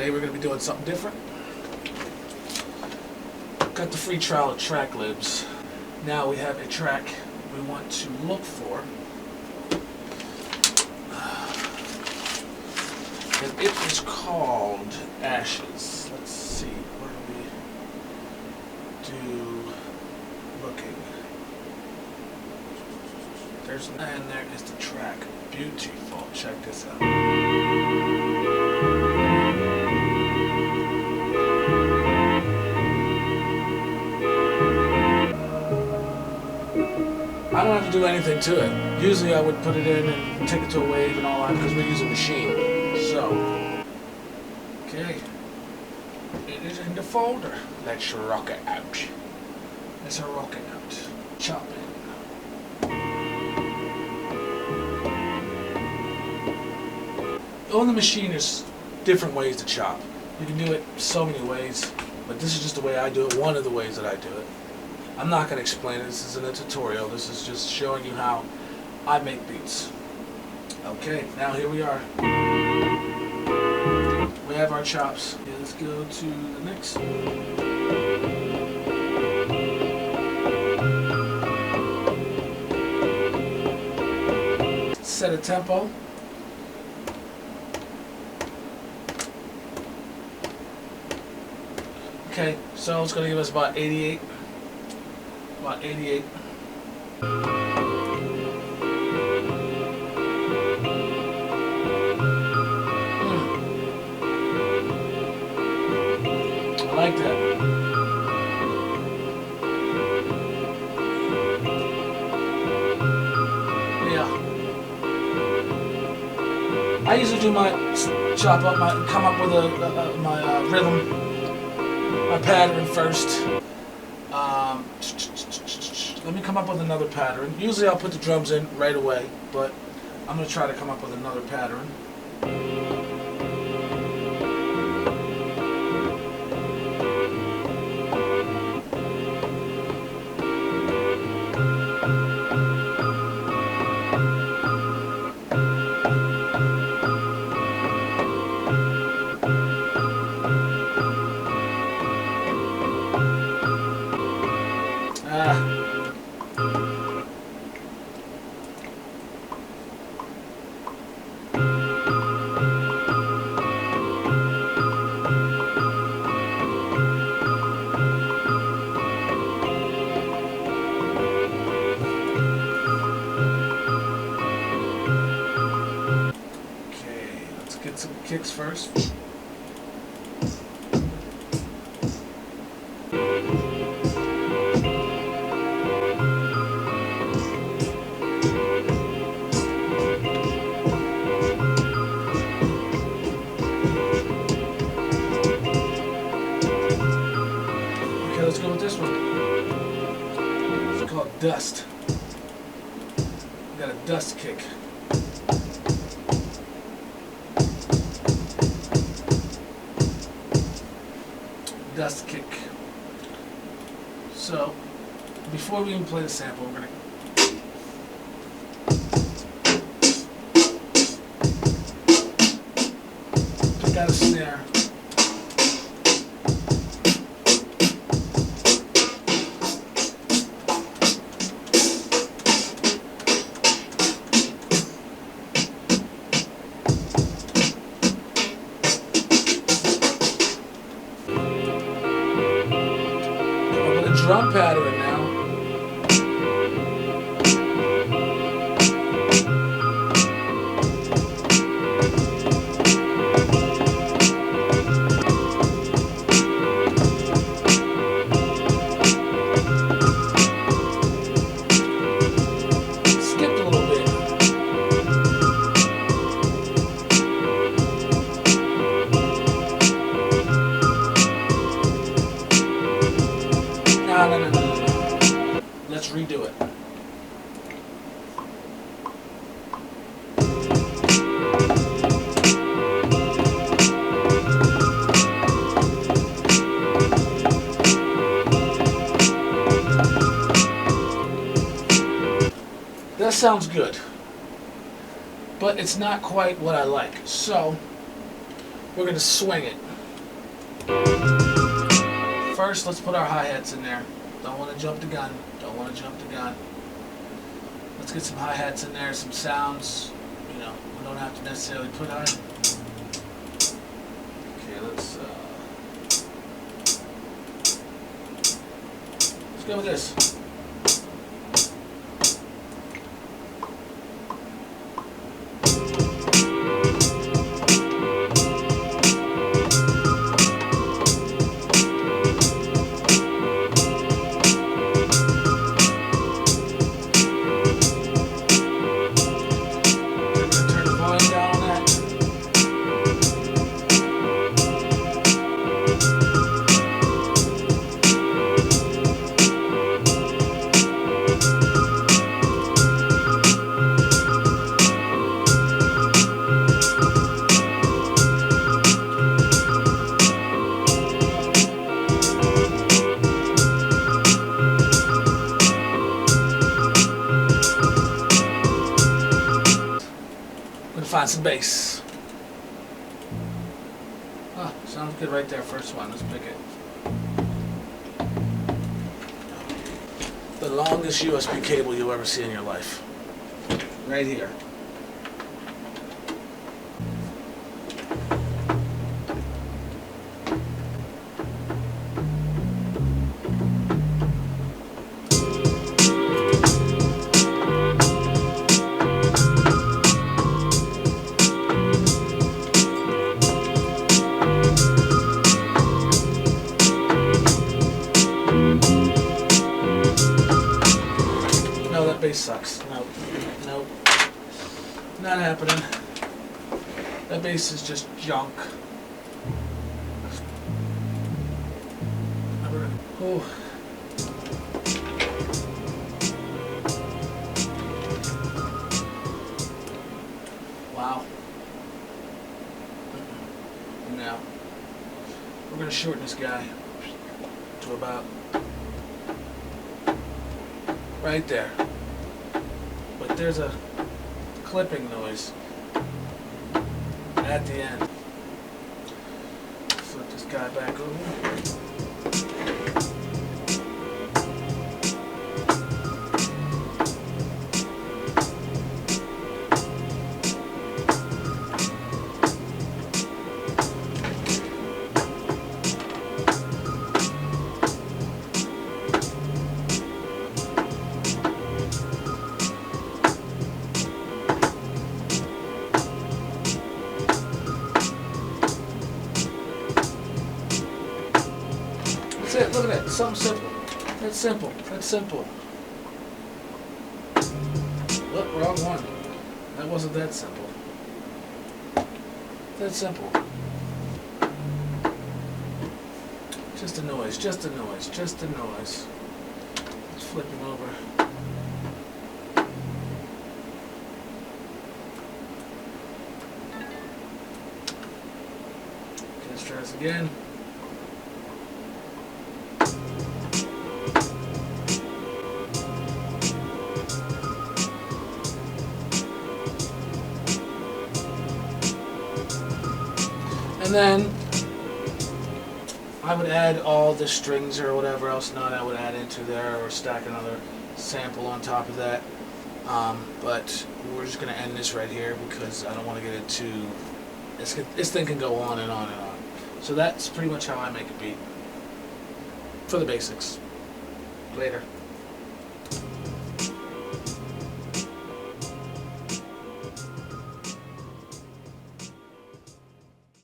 Today we're going to be doing something different. Got the free trial of Tracklibs. Now we have a track we want to look for. And it is called Ashes. Let's see, where do we do looking? And there is the track. Beautiful. Check this out. I don't have to do anything to it. Usually I would put it in and take it to a wave and all that because we're using a machine. So, okay. It is in the folder. Let's rock it out. Let's rock it out. Chop it. On the machine, there's different ways to chop. You can do it so many ways, but this is just the way I do it, one of the ways that I do it. I'm not going to explain it, this isn't a tutorial, this is just showing you how I make beats. Okay, now here we are. We have our chops. Okay, let's go to the next. Set a tempo. Okay, so it's going to give us about 88. About 88. I like that. Yeah. I usually do my chop up, come up with my rhythm, my pattern first. Let me come up with another pattern. Usually I'll put the drums in right away, but I'm going to try to come up with another pattern. Get some kicks first. Okay, let's go with this one. It's called Dust. We got a dust kick. Dust kick. So, before we even play the sample, we're gonna pick out a snare. Drum pattern now. Skipped a little bit. No. Let's redo it. That sounds good, but it's not quite what I like. So we're going to swing it. First, let's put our hi-hats in there. Don't want to jump the gun. Don't want to jump the gun. Let's get some hi-hats in there, some sounds. You know, we don't have to necessarily put on. Okay, let's go with this. Find some bass. Oh, sounds good right there. First one. Let's pick it. The longest USB cable you'll ever see in your life. Right here. Bass sucks. Nope. Not happening. That bass is just junk. Oh. Wow. Now, we're going to shorten this guy to about right there. But there's a clipping noise at the end. Flip this guy back over. That's it, look at that, something simple. That's simple, that's simple. Look, wrong one. That wasn't that simple. That's simple. Just a noise, just a noise, just a noise. Let's flip him over. Okay, let's try this again. And then I would add all the strings or whatever else not I would add into there, or stack another sample on top of that. But we're just going to end this right here because I don't want to get it too... This thing can go on and on and on. So that's pretty much how I make a beat. For the basics. Later.